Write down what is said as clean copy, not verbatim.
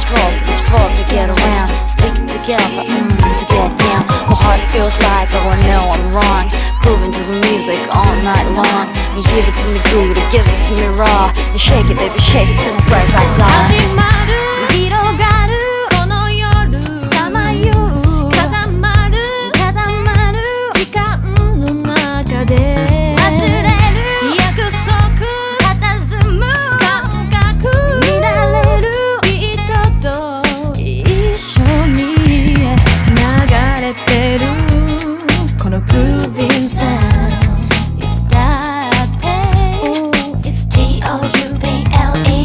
struggle to get around. Stick it together, to get down. My heart feels like I know I'm wrong. Grooving to the music all night long. And give it to me good, give it to me raw. And shake it, baby, shake it till I break like dawn.